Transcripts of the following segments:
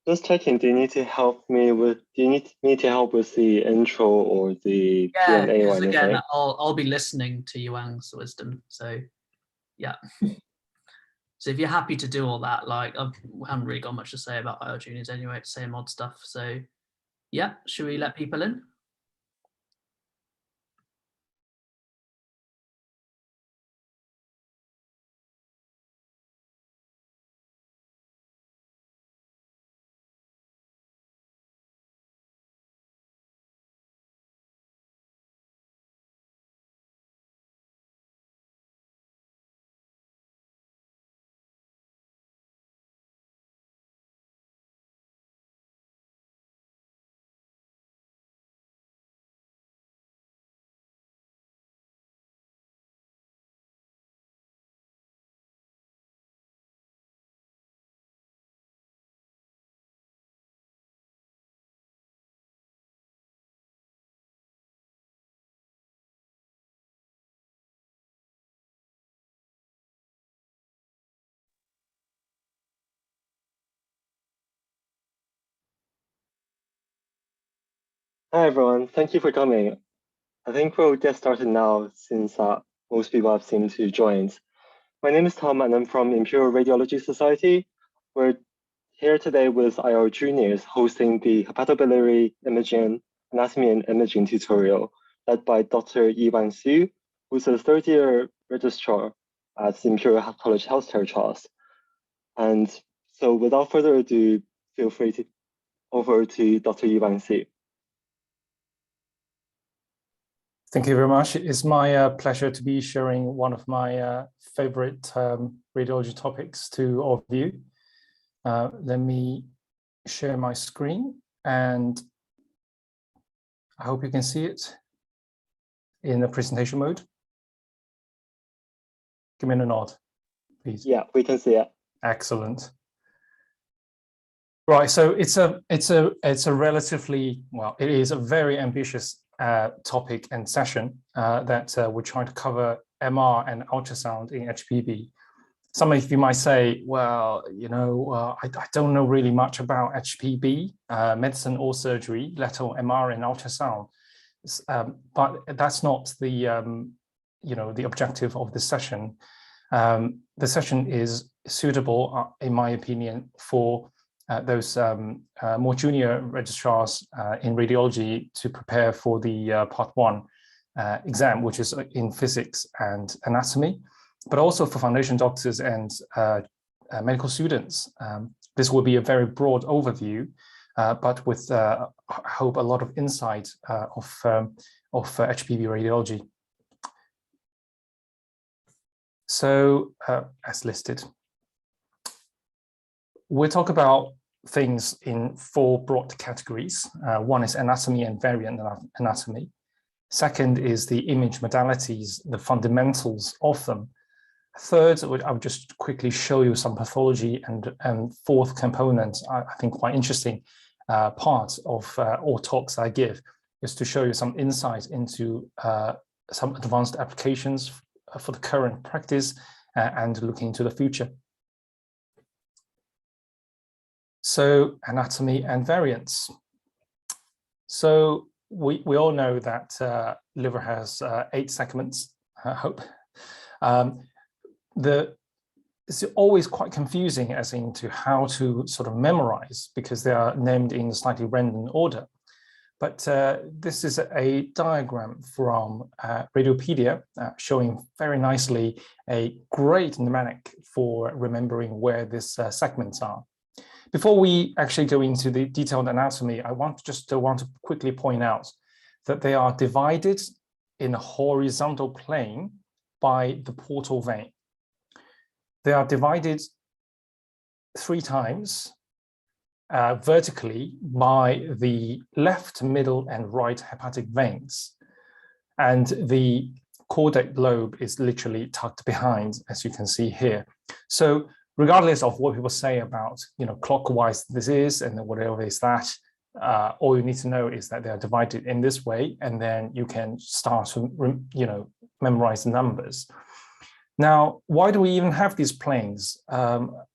Just checking, do you need to help me with, do you need me to help with the intro or the Yeah, Q&A or because again, anything? I'll be listening to Yuang's wisdom. So yeah. So if you're happy to do all that, like I haven't really got much to say about IR juniors anyway, to say mod stuff. So yeah, should we let people in? Hi everyone, thank you for coming. I think we'll get started now since most people have seemed to join. My name is Tom and I'm from Imperial Radiology Society. We're here today with IR juniors hosting the Hepatobiliary Imaging, Anatomy and Imaging tutorial led by Dr. Yiwan Xu, who's a third-year registrar at the Imperial College Healthcare Trust. And so without further ado, feel free to over to Dr. Yiwan Xu. Thank you very much. It's my pleasure to be sharing one of my favorite radiology topics to all of you. Let me share my screen, and I hope you can see it in the presentation mode. Give me a nod, please. Yeah, we can see it. Excellent. Right, so it's a relatively, well, it is a very ambitious topic and session that we're trying to cover MR and ultrasound in HPB. Some of you might say, well, you know, I don't know really much about HPB, medicine or surgery, let alone MR and ultrasound. But that's not the, you know, the objective of this session. The session is suitable, in my opinion, for those more junior registrars in radiology to prepare for the part 1 exam, which is in physics and anatomy, but also for foundation doctors and medical students. This will be a very broad overview, but with, I hope, a lot of insight of HPB radiology. So, as listed, we'll talk about things in 4 broad categories. One is anatomy and variant anatomy. Second is the image modalities, the fundamentals of them. Third, I would just quickly show you some pathology, and fourth component, I think quite interesting part of all talks I give, is to show you some insight into some advanced applications for the current practice and looking into the future. So anatomy and variants. So we all know that liver has 8 segments, I hope. It's always quite confusing as into how to sort of memorize, because they are named in slightly random order. But this is a diagram from Radiopedia showing very nicely a great mnemonic for remembering where these segments are. Before we actually go into the detailed anatomy, I want to quickly point out that they are divided in a horizontal plane by the portal vein. They are divided 3 times vertically by the left, middle, and right hepatic veins. And the caudate lobe is literally tucked behind, as you can see here. So regardless of what people say about, you know, clockwise this is and whatever is that, all you need to know is that they are divided in this way, and then you can start to, you know, memorize the numbers. Now, why do we even have these planes?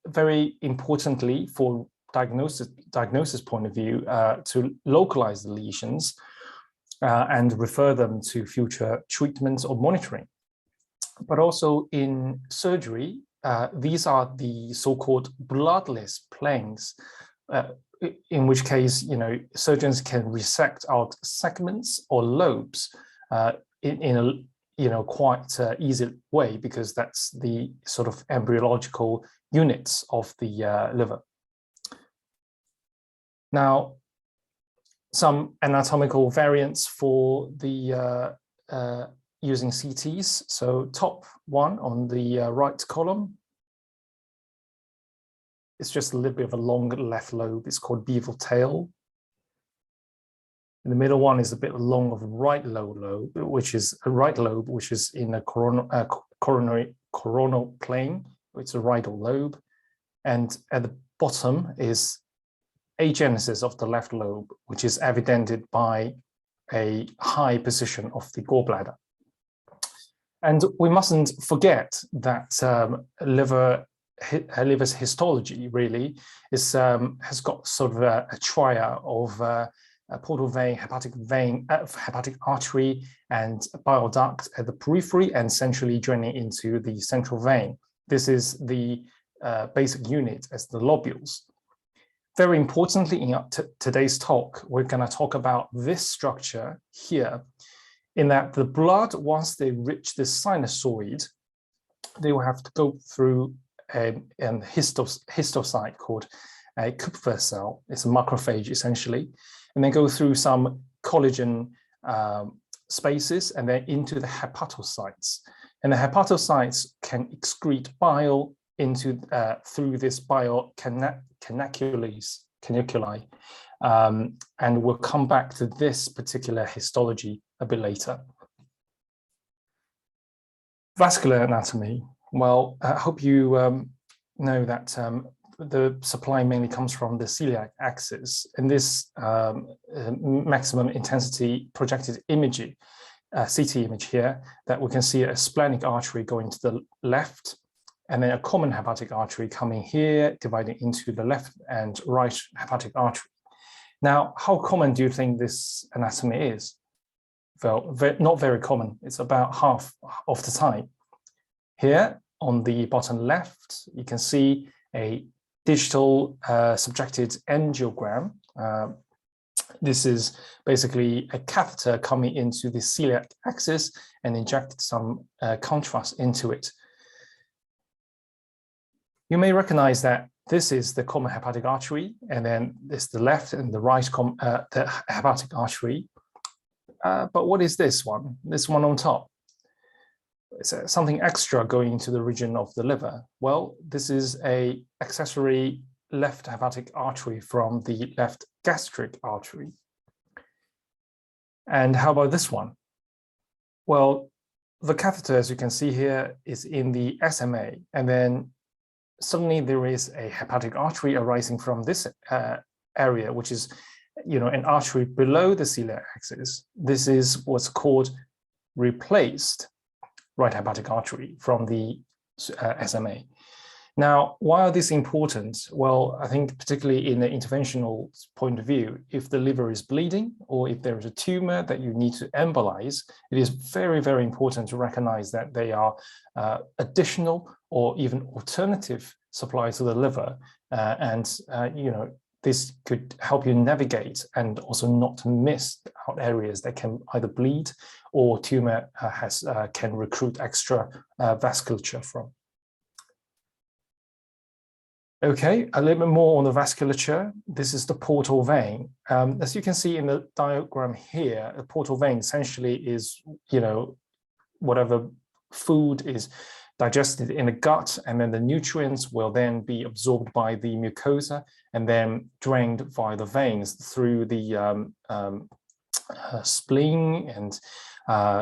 Very importantly, for diagnosis point of view to localize the lesions and refer them to future treatments or monitoring. But also in surgery, these are the so-called bloodless planes, in which case, surgeons can resect out segments or lobes in a quite easy way, because that's the sort of embryological units of the liver. Now, some anatomical variants for the using CTs. So top one on the right column, it's just a little bit of a long left lobe. It's called beaver tail. And the middle one is a bit long of right lobe, which is in a coronal plane. It's a right lobe. And at the bottom is agenesis of the left lobe, which is evidenced by a high position of the gallbladder. And we mustn't forget that liver's histology really is has got sort of a triad of a portal vein, hepatic artery, and bile duct at the periphery, and centrally draining into the central vein. This is the basic unit as the lobules. Very importantly, in today's talk, we're going to talk about this structure here, in that the blood, once they reach the sinusoid, they will have to go through a histocyte called a Kupffer cell. It's a macrophage essentially, and then go through some collagen spaces and then into the hepatocytes. And the hepatocytes can excrete bile into through this bile caniculi, and we'll come back to this particular histology a bit later. Vascular anatomy. Well, I hope you know that the supply mainly comes from the celiac axis. In this maximum intensity projected image, CT image here, that we can see a splenic artery going to the left, and then a common hepatic artery coming here, dividing into the left and right hepatic artery. Now, how common do you think this anatomy is? Well, not very common. It's about half of the time. Here on the bottom left, you can see a digital subjected angiogram. This is basically a catheter coming into the celiac axis and inject some contrast into it. You may recognize that this is the common hepatic artery, and then this the left and the right the hepatic artery. But what is this one? This one on top? It's something extra going into the region of the liver. Well, this is an accessory left hepatic artery from the left gastric artery. And how about this one? Well, the catheter, as you can see here, is in the SMA, and then suddenly there is a hepatic artery arising from this area, which is, an artery below the celiac axis. This is what's called replaced right hepatic artery from the SMA. Now, why are these important? Well, I think particularly in the interventional point of view, if the liver is bleeding or if there is a tumor that you need to embolize, it is very, very important to recognize that they are additional or even alternative supply to the liver. This could help you navigate and also not miss out areas that can either bleed or tumor can recruit extra vasculature from. Okay, a little bit more on the vasculature. This is the portal vein. As you can see in the diagram here, the portal vein essentially is, whatever food is digested in the gut, and then the nutrients will then be absorbed by the mucosa and then drained via the veins through the spleen and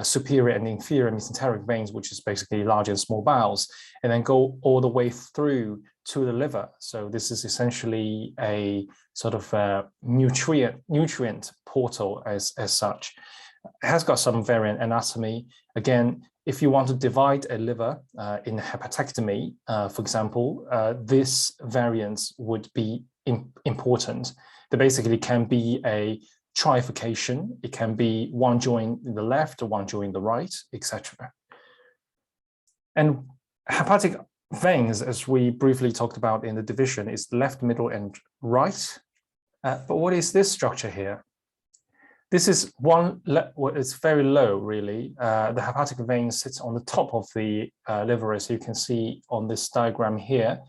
superior and inferior mesenteric veins, which is basically large and small bowels, and then go all the way through to the liver. So this is essentially a sort of nutrient portal as such. It has got some variant anatomy. Again, if you want to divide a liver in hepatectomy, for example, this variant would be important. There basically can be a trifurcation. It can be one joint in the left or one joint in the right, etc. And hepatic veins, as we briefly talked about in the division, is left, middle, and right. But what is this structure here? This is one, well, it's very low, really. The hepatic vein sits on the top of the liver, as you can see on this diagram here.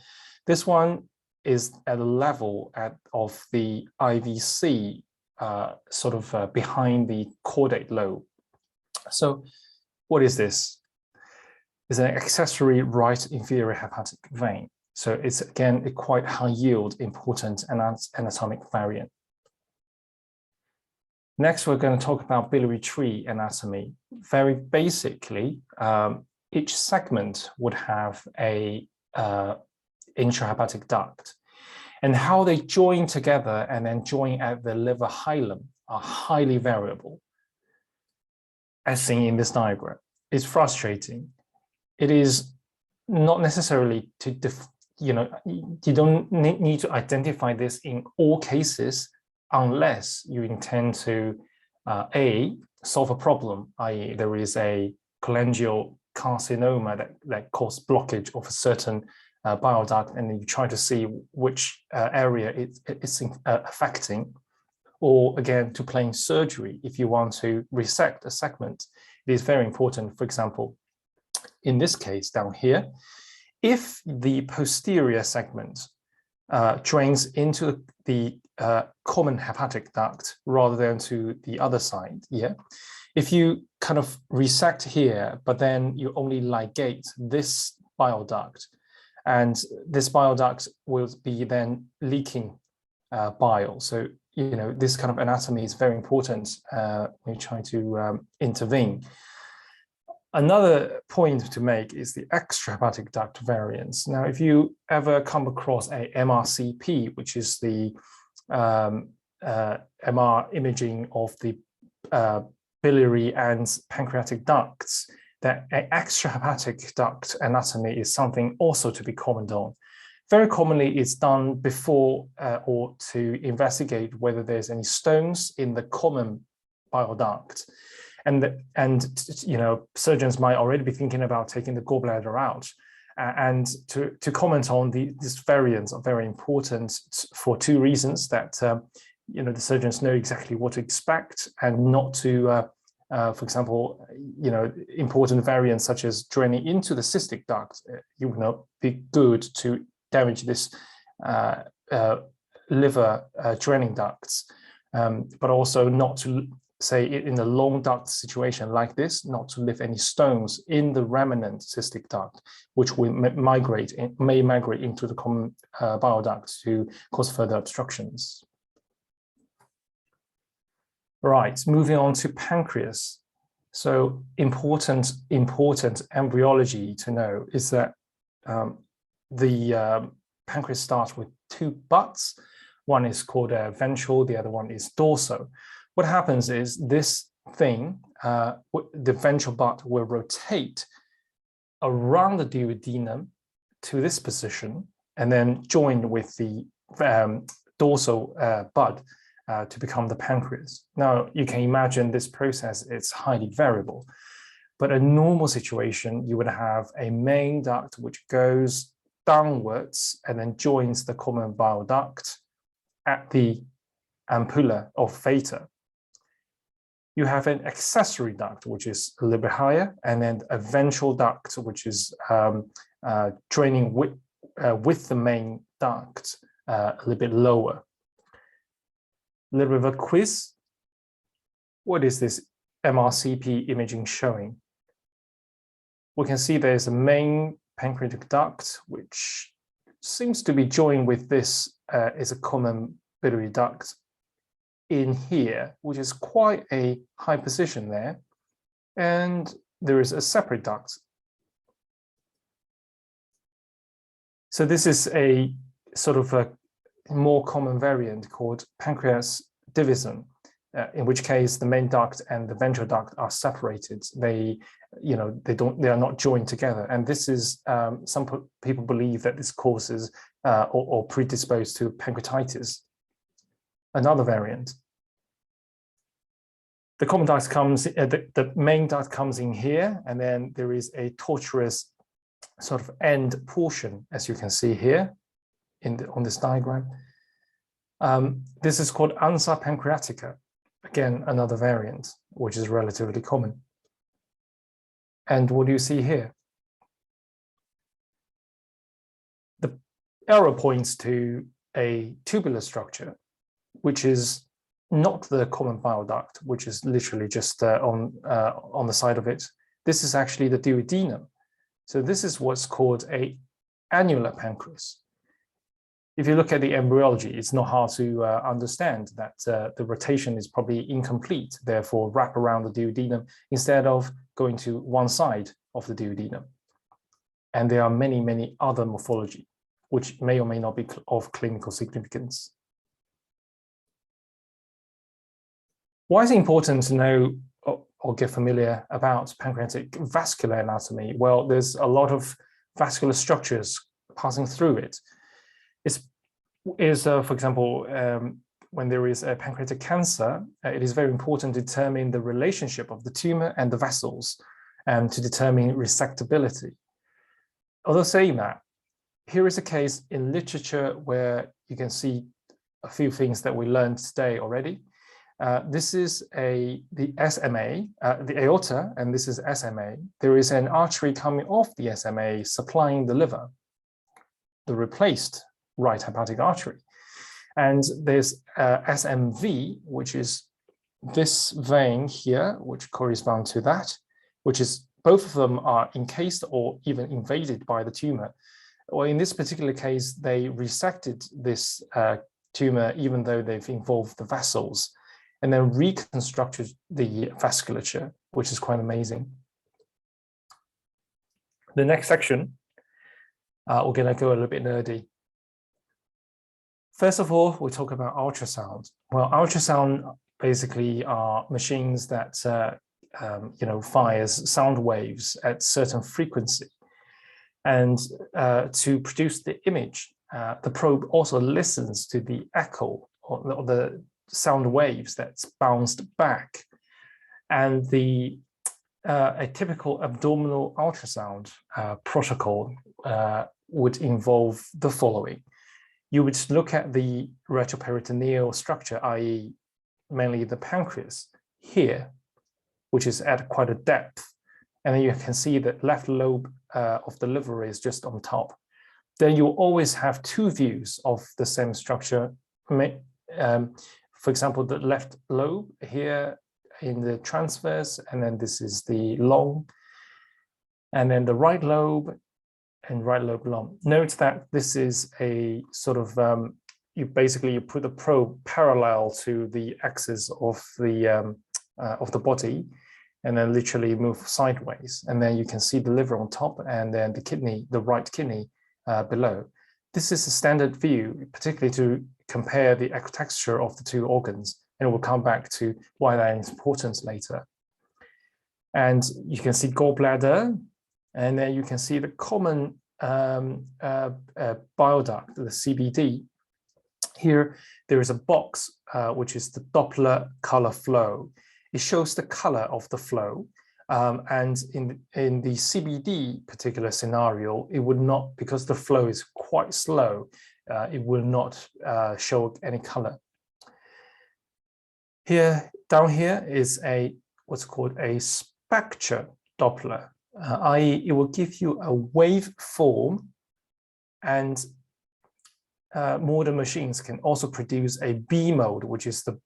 This one is at a level of the IVC, sort of behind the caudate lobe. So what is this? It's an accessory right inferior hepatic vein. So it's, again, a quite high yield, important anatomic variant. Next, we're going to talk about biliary tree anatomy. Very basically, each segment would have a intrahepatic duct, and how they join together and then join at the liver hilum are highly variable, as seen in this diagram. It's frustrating. It is not necessarily to, you don't need to identify this in all cases, unless you intend to, A, solve a problem, i.e. there is a cholangial carcinoma that causes blockage of a certain bile duct, and then you try to see which area it's affecting, or again, to plain surgery. If you want to resect a segment, it is very important. For example, in this case down here, if the posterior segment drains into the common hepatic duct rather than to the other side, yeah. If you kind of resect here, but then you only ligate this bile duct, and this bile duct will be then leaking bile. So, this kind of anatomy is very important when you try to intervene. Another point to make is the extrahepatic duct variants. Now, if you ever come across a MRCP, which is the MR imaging of the biliary and pancreatic ducts, that extrahepatic duct anatomy is something also to be commented on. Very commonly, it's done before or to investigate whether there's any stones in the common bile duct. And surgeons might already be thinking about taking the gallbladder out. And to comment on these variants are very important for two reasons: that the surgeons know exactly what to expect, and not to, for example, important variants such as draining into the cystic duct. You would not be good to damage this liver draining ducts, but also not to, say, in a long duct situation like this, not to leave any stones in the remnant cystic duct, which will may migrate into the common bile duct to cause further obstructions. Right, moving on to pancreas. So important embryology to know is that the pancreas starts with two butts. One is called ventral, the other one is dorsal. What happens is this thing, the ventral butt will rotate around the duodenum to this position, and then join with the dorsal bud to become the pancreas. Now, you can imagine this process is highly variable, but a normal situation, you would have a main duct which goes downwards and then joins the common bile duct at the ampulla of Vater. You have an accessory duct, which is a little bit higher, and then a ventral duct, which is draining with the main duct a little bit lower. A little bit of a quiz. What is this MRCP imaging showing? We can see there's a main pancreatic duct, which seems to be joined with this is a common biliary duct in here, which is quite a high position there. And there is a separate duct. So this is a sort of a more common variant called pancreas division. in which case the main duct and the ventral duct are separated. They are not joined together. And this is, some people believe that this causes or predisposed to pancreatitis. Another variant. The common duct comes, the main duct comes in here, and then there is a tortuous sort of end portion, as you can see here on this diagram. This is called ansa pancreatica. Again, another variant, which is relatively common. And what do you see here? The arrow points to a tubular structure, which is not the common bile duct, which is literally just on the side of it. This is actually the duodenum. So this is what's called a annular pancreas. If you look at the embryology, it's not hard to understand that the rotation is probably incomplete, therefore wrap around the duodenum instead of going to one side of the duodenum. And there are many, many other morphology, which may or may not be of clinical significance. Why is it important to know or get familiar about pancreatic vascular anatomy? Well, there's a lot of vascular structures passing through it. For example, when there is a pancreatic cancer, it is very important to determine the relationship of the tumor and the vessels and to determine resectability. Although saying that, here is a case in literature where you can see a few things that we learned today already. This is the SMA, the aorta, and this is SMA. There is an artery coming off the SMA supplying the liver, the replaced right hepatic artery. And there's SMV, which is this vein here, which corresponds to that, which is both of them are encased or even invaded by the tumor. Or in this particular case, they resected this tumor, even though they've involved the vessels, and then reconstructed the vasculature, which is quite amazing. The next section, we're going to go a little bit nerdy. First of all, we'll talk about ultrasound. Well, ultrasound basically are machines that fires sound waves at certain frequency, and to produce the image, the probe also listens to the echo or the sound waves that's bounced back. And a typical abdominal ultrasound protocol would involve the following. You would look at the retroperitoneal structure, i.e. mainly the pancreas here, which is at quite a depth. And then you can see that left lobe of the liver is just on top. Then you always have two views of the same structure. For example, the left lobe here in the transverse, and then this is the long, and then the right lobe and right lobe long. Note that this is a sort of, you put the probe parallel to the axis of the body, and then literally move sideways. And then you can see the liver on top, and then the kidney, the right kidney below. This is a standard view, particularly to compare the ecotexture of the two organs, and we'll come back to why that is important later. And you can see gallbladder, and then you can see the common bile duct, the CBD. Here, there is a box, which is the Doppler color flow. It shows the color of the flow. And in the CBD particular scenario, it would not, because the flow is quite slow, it will not show any color. Here, down here is what's called a spectra Doppler, i.e. it will give you a waveform, and modern machines can also produce a B mode, which is the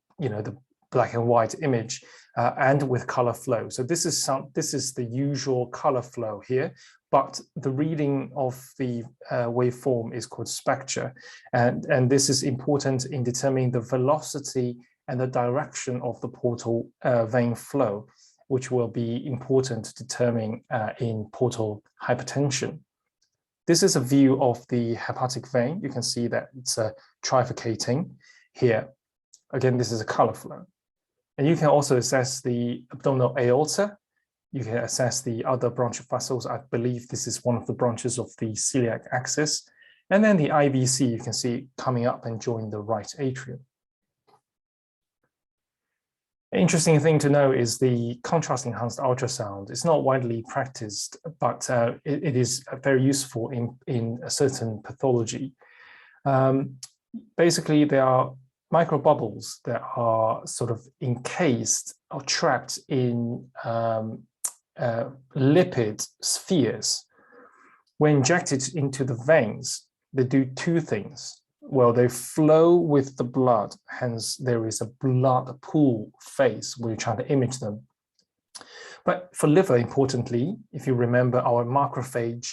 black and white image, and with color flow. So this is the usual color flow here, but the reading of the waveform is called spectra, and this is important in determining the velocity and the direction of the portal vein flow, which will be important to determine in portal hypertension. This is a view of the hepatic vein. You can see that it's trifurcating here. Again, this is a color flow. And you can also assess the abdominal aorta. You can assess the other branch of vessels. I believe this is one of the branches of the celiac axis. And then the IVC, you can see coming up and join the right atrium. An interesting thing to know is the contrast enhanced ultrasound. It's not widely practiced, but it is very useful in a certain pathology. Basically, there are microbubbles that are sort of encased or trapped in lipid spheres. When injected into the veins, they do two things. Well, they flow with the blood, hence there is a blood pool phase when you're trying to image them. But for liver, importantly, if you remember our macrophage,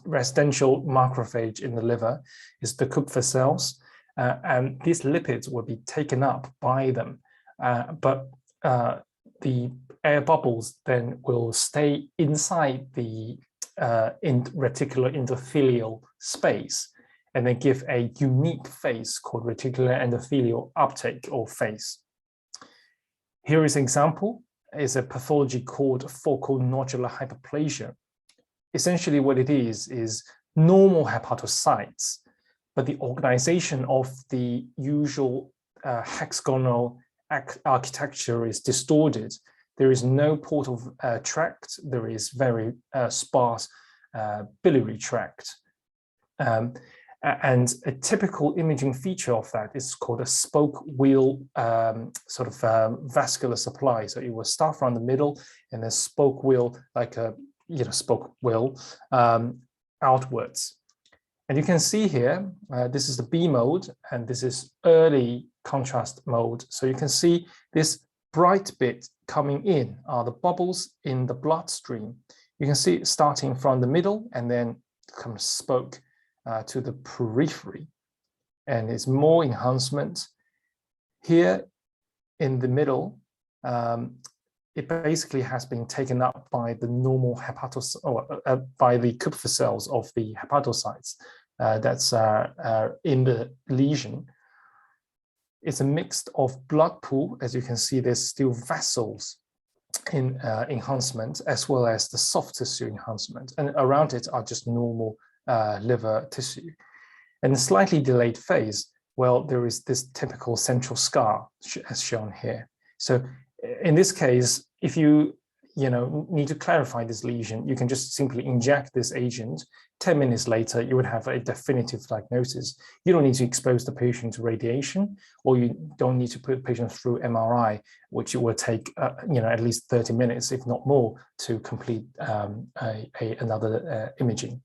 residential macrophage in the liver is the Kupffer cells, and these lipids will be taken up by them. But the air bubbles then will stay inside the reticular endothelial space, and then give a unique phase called reticular endothelial uptake or phase. Here is an example, is a pathology called focal nodular hyperplasia. Essentially what it is normal hepatocytes, but the organization of the usual hexagonal architecture is distorted. There is no portal tract, there is very sparse biliary tract. And a typical imaging feature of that is called a spoke wheel vascular supply. So it will start from the middle and then spoke wheel, like a spoke wheel outwards. And you can see here, this is the B mode, and this is early contrast mode. So you can see this bright bit coming in are the bubbles in the bloodstream. You can see it starting from the middle and then comes spoke to the periphery, and it's more enhancement. Here in the middle, it basically has been taken up by the normal by the Kupffer cells of the hepatocytes that's in the lesion. It's a mix of blood pool. As you can see, there's still vessels in enhancement, as well as the soft tissue enhancement, and around it are just normal liver tissue. And the slightly delayed phase, well, there is this typical central scar as shown here. So in this case, if you need to clarify this lesion, you can just simply inject this agent. 10 minutes later, you would have a definitive diagnosis. You don't need to expose the patient to radiation, or you don't need to put the patient through MRI, which will take at least 30 minutes, if not more, to complete another imaging.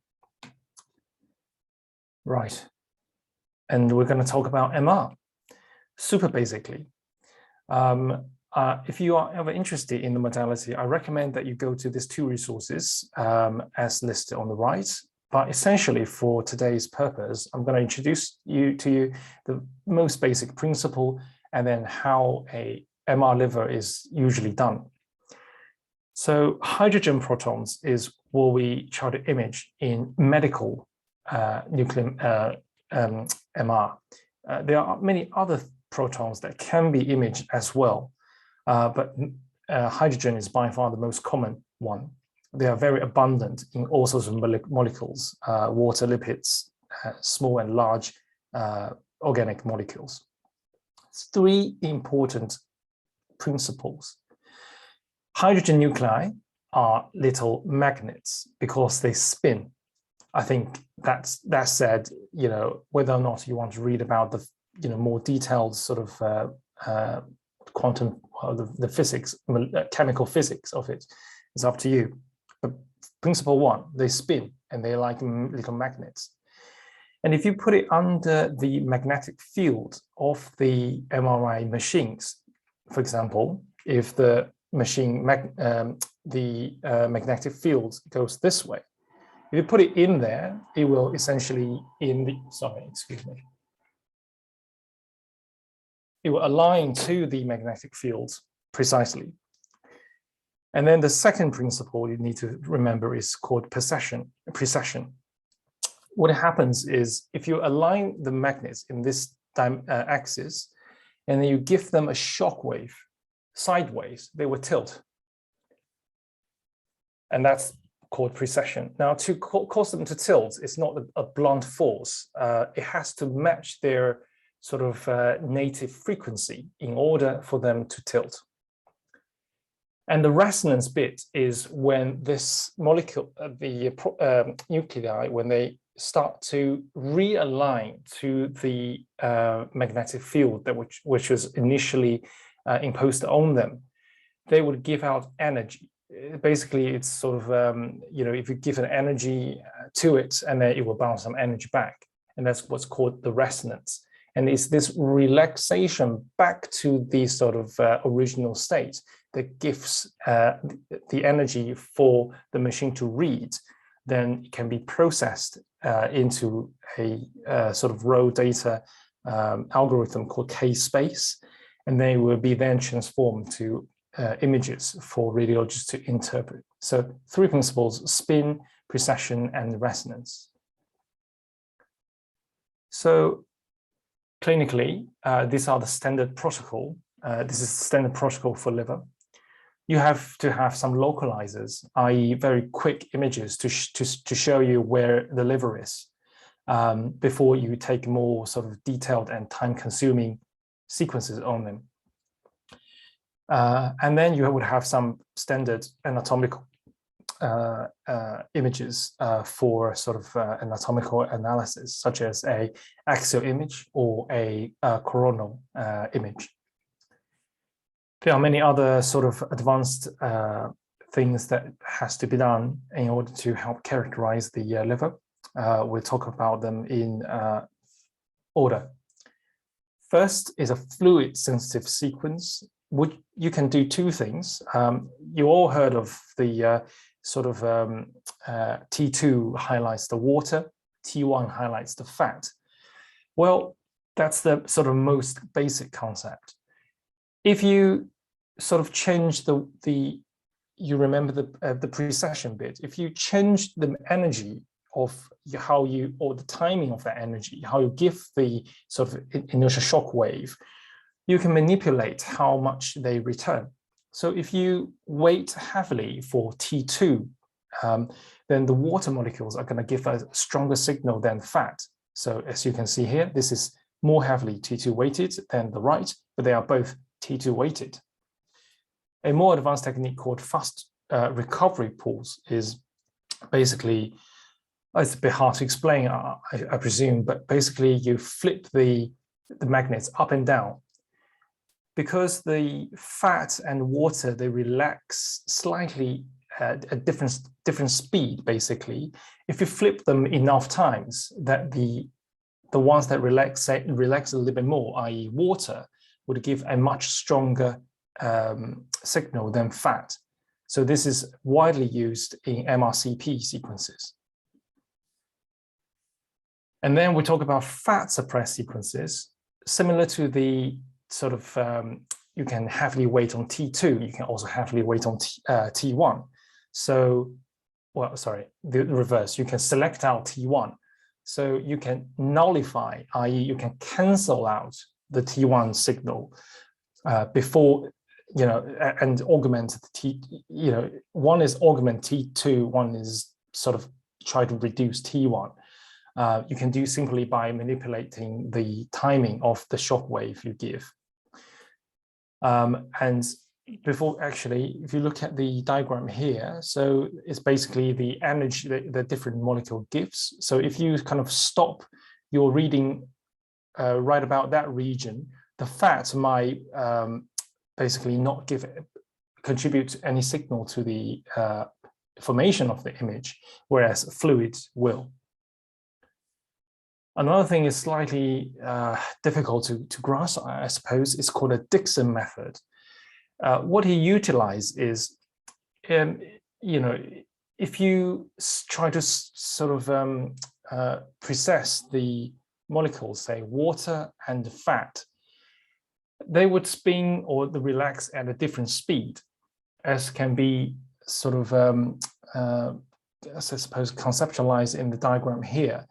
Right, and we're going to talk about MR, super basically. If you are ever interested in the modality, I recommend that you go to these two resources as listed on the right. But essentially for today's purpose, I'm going to introduce to you the most basic principle and then how a MR liver is usually done. So hydrogen protons is what we try to image in medical nuclear MR. There are many other protons that can be imaged as well, but hydrogen is by far the most common one. They are very abundant in all sorts of molecules, water, lipids, small and large organic molecules. Three important principles. Hydrogen nuclei are little magnets because they spin. I think that said, whether or not you want to read about the more detailed sort of quantum, the physics, chemical physics of it is up to you. But principle one, they spin and they're like little magnets. And if you put it under the magnetic field of the MRI machines, for example, if the machine, magnetic field goes this way, if you put it in there, it will essentially it will align to the magnetic field precisely. And then the second principle you need to remember is called precession. What happens is if you align the magnets in this axis, and then you give them a shock wave, sideways, they would tilt. And that's called precession. Now, to cause them to tilt, it's not a blunt force. It has to match their sort of native frequency in order for them to tilt. And the resonance bit is when this molecule, the nuclei, when they start to realign to the magnetic field that which was initially imposed on them, they would give out energy. Basically, it's sort of, if you give an energy to it, and then it will bounce some energy back. And that's what's called the resonance. And it's this relaxation back to the sort of original state that gives the energy for the machine to read. Then it can be processed into a sort of raw data algorithm called K-space, and they will be then transformed to images for radiologists to interpret. So 3 principles: spin, precession, and resonance. So clinically, these are the standard protocol. This is the standard protocol for liver. You have to have some localizers, i.e. very quick images to show you where the liver is before you take more sort of detailed and time-consuming sequences on them. And then you would have some standard anatomical images for sort of anatomical analysis, such as a axial image or a coronal image. There are many other sort of advanced things that has to be done in order to help characterize the liver. We'll talk about them in order. First is a fluid sensitive sequence, which you can do 2 things. You all heard of the sort of T2 highlights the water, T1 highlights the fat. Well, that's the sort of most basic concept. If you sort of change you remember the precession bit, if you change the energy of how you, or the timing of that energy, how you give the sort of inertial shock wave, you can manipulate how much they return. So if you weight heavily for T2, then the water molecules are going to give a stronger signal than fat. So as you can see here, this is more heavily T2 weighted than the right, but they are both T2 weighted. A more advanced technique called fast recovery pulse is basically, it's a bit hard to explain, I presume, but basically you flip the magnets up and down. Because the fat and water, they relax slightly at a different speed, basically. If you flip them enough times, that the ones that relax a little bit more, i.e. water, would give a much stronger signal than fat. So this is widely used in MRCP sequences. And then we talk about fat suppressed sequences, similar to the sort of, you can heavily weight on T2, you can also heavily weight on T1. So, well, sorry, the reverse, you can select out T1. So you can nullify, i.e. you can cancel out the T1 signal before, and augment the one is augment T2, one is sort of try to reduce T1. You can do simply by manipulating the timing of the shock wave you give. And before, actually, if you look at the diagram here, so it's basically the energy that the different molecule gives. So if you kind of stop your reading right about that region, the fat might basically not contribute any signal to the formation of the image, whereas fluid will. Another thing is slightly difficult to grasp, I suppose. It's called a Dixon method. What he utilized is, if you try to sort of precess the molecules, say water and fat, they would spin or relax at a different speed, as can be sort of, I suppose, conceptualized in the diagram here.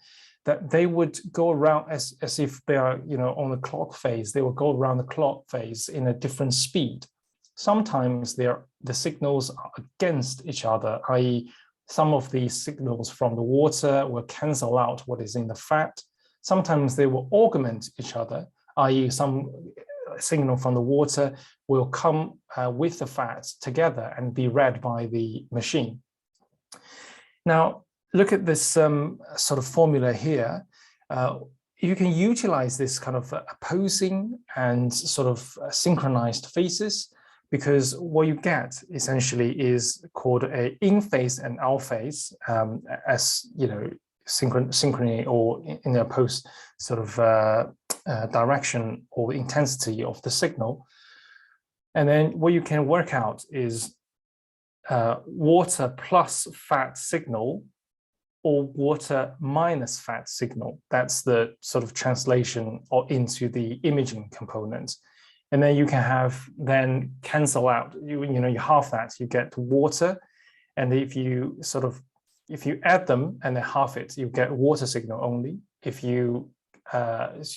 That they would go around as if they are, on the clock phase, they will go around the clock phase in a different speed. Sometimes the signals are against each other, i.e. some of the signals from the water will cancel out what is in the fat. Sometimes they will augment each other, i.e. some signal from the water will come with the fat together and be read by the machine. Now, look at this sort of formula here. You can utilize this kind of opposing and sort of synchronized phases, because what you get essentially is called a in phase and out phase, as you know, synchrony or in the opposed sort of direction or intensity of the signal. And then what you can work out is water plus fat signal or water minus fat signal. That's the sort of translation or into the imaging component. And then you can have then cancel out, you halve that, you get water. And if you add them and then half it, you get water signal only. If you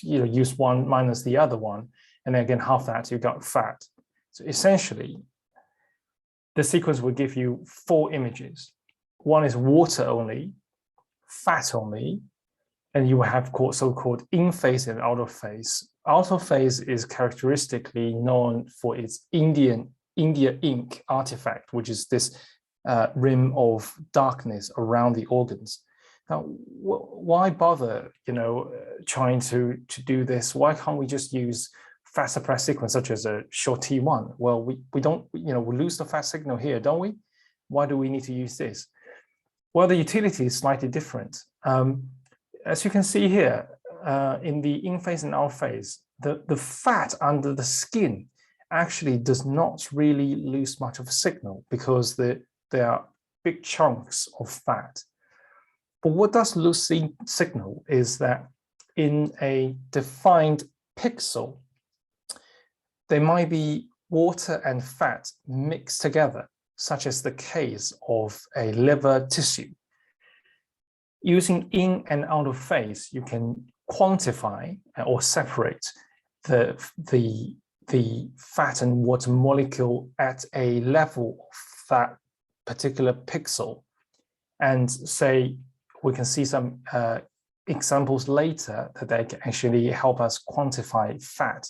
use one minus the other one, and then again half that, you got fat. So essentially, the sequence will give you 4 images. One is water only, fat only, and you will have so-called in phase and out of phase. Out of phase is characteristically known for its India ink artifact, which is this rim of darkness around the organs. Now, why bother, trying to do this? Why can't we just use fat suppressed sequence such as a short T1? Well, we don't, we lose the fat signal here, don't we? Why do we need to use this? Well, the utility is slightly different. As you can see here, in the in phase and out phase, the fat under the skin actually does not really lose much of a signal because there are big chunks of fat. But what does lose signal is that in a defined pixel, there might be water and fat mixed together, such as the case of a liver tissue. Using in and out of phase, you can quantify or separate the fat and water molecule at a level of that particular pixel. And say, we can see some examples later that they can actually help us quantify fat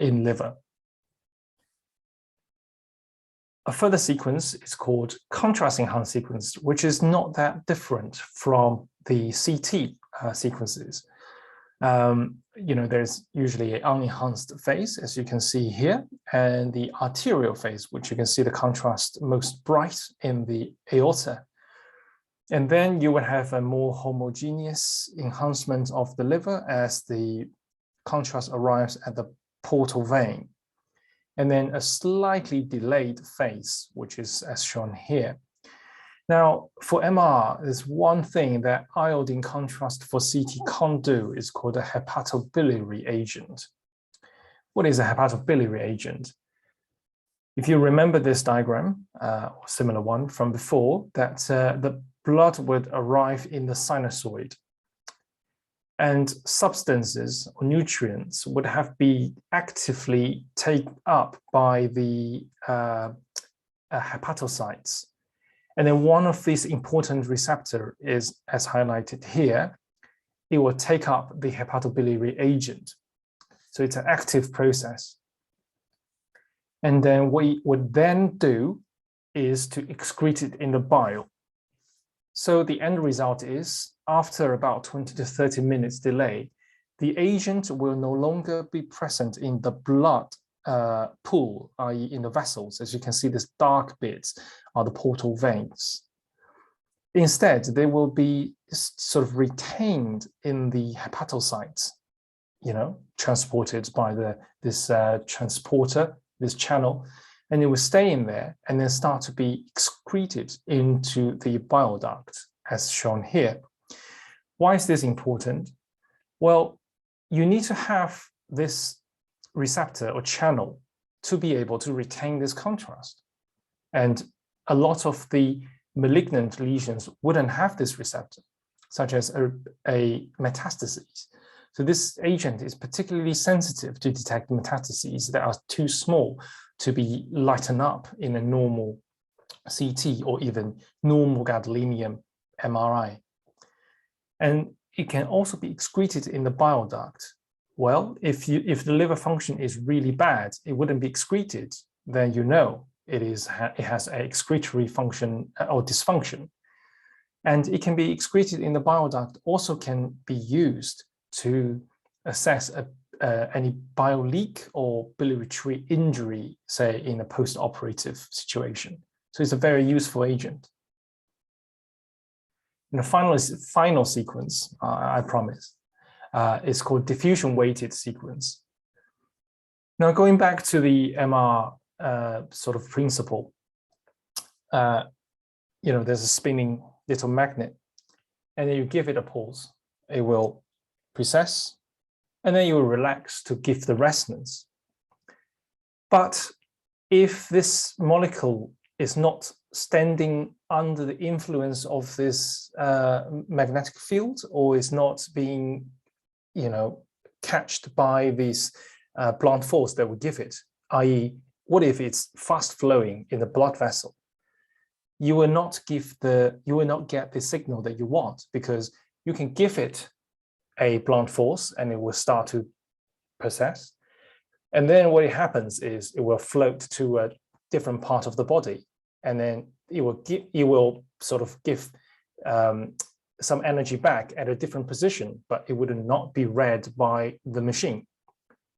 in liver. A further sequence is called contrast enhanced sequence, which is not that different from the CT sequences. There's usually an unenhanced phase, as you can see here, and the arterial phase, which you can see the contrast most bright in the aorta. And then you will have a more homogeneous enhancement of the liver as the contrast arrives at the portal vein. And then a slightly delayed phase, which is as shown here. Now, for MR, there's one thing that iodine contrast for CT can't do, is called a hepatobiliary agent. What is a hepatobiliary agent? If you remember this diagram, or similar one from before, that the blood would arrive in the sinusoid, and substances or nutrients would have been actively taken up by the hepatocytes. And then one of these important receptors is, as highlighted here, it will take up the hepatobiliary agent. So it's an active process. And then what we would then do is to excrete it in the bile. So the end result is, after about 20 to 30 minutes delay, the agent will no longer be present in the blood pool, i.e. in the vessels. As you can see, these dark bits are the portal veins. Instead, they will be sort of retained in the hepatocytes, transported by this transporter, this channel, and it will stay in there and then start to be excreted into the bile duct, as shown here. Why is this important? Well, you need to have this receptor or channel to be able to retain this contrast. And a lot of the malignant lesions wouldn't have this receptor, such as a metastasis. So this agent is particularly sensitive to detect metastases that are too small to be lightened up in a normal CT or even normal gadolinium MRI. And it can also be excreted in the bile duct. Well, if the liver function is really bad, it wouldn't be excreted, then you know it has an excretory function or dysfunction. And it can be excreted in the bile duct, also can be used to assess any bile leak or biliary tree injury, say in a post-operative situation. So it's a very useful agent. And the final sequence, I promise, is called diffusion weighted sequence. Now, going back to the MR sort of principle, there's a spinning little magnet, and then you give it a pulse. It will precess, and then you will relax to give the resonance. But if this molecule is not standing under the influence of this magnetic field, or is not being, catched by this blunt force that we give it, i.e., what if it's fast flowing in the blood vessel? You will not get the signal that you want, because you can give it a blunt force and it will start to precess. And then what happens is it will float to a different part of the body, and then it will sort of give some energy back at a different position, but it would not be read by the machine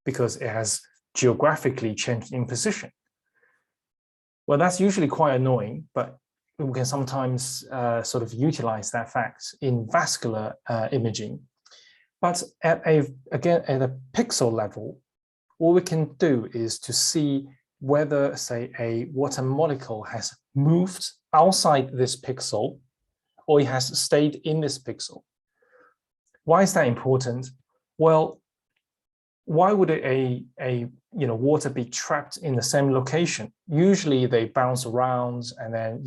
because it has geographically changed in position. Well, that's usually quite annoying, but we can sometimes sort of utilize that fact in vascular imaging. But at a pixel level, all we can do is to see whether, say, a water molecule has moved outside this pixel or it has stayed in this pixel. Why is that important? Well, why would water be trapped in the same location? Usually they bounce around and then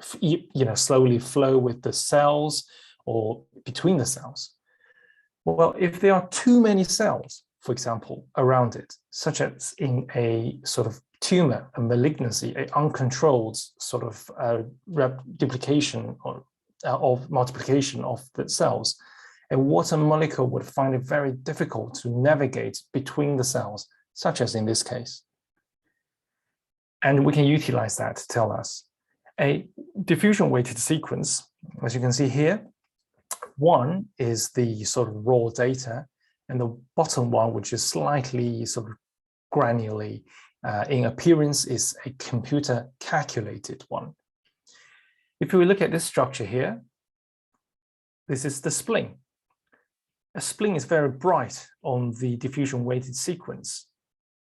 slowly flow with the cells or between the cells. Well, if there are too many cells, for example, around it, such as in a sort of tumor, a malignancy, an uncontrolled sort of duplication or of multiplication of the cells, a water molecule would find it very difficult to navigate between the cells, such as in this case. And we can utilize that to tell us. A diffusion-weighted sequence, as you can see here, one is the sort of raw data, and the bottom one, which is slightly sort of granularly in appearance, is a computer calculated one. If we look at this structure here, this is the spleen. A spleen is very bright on the diffusion weighted sequence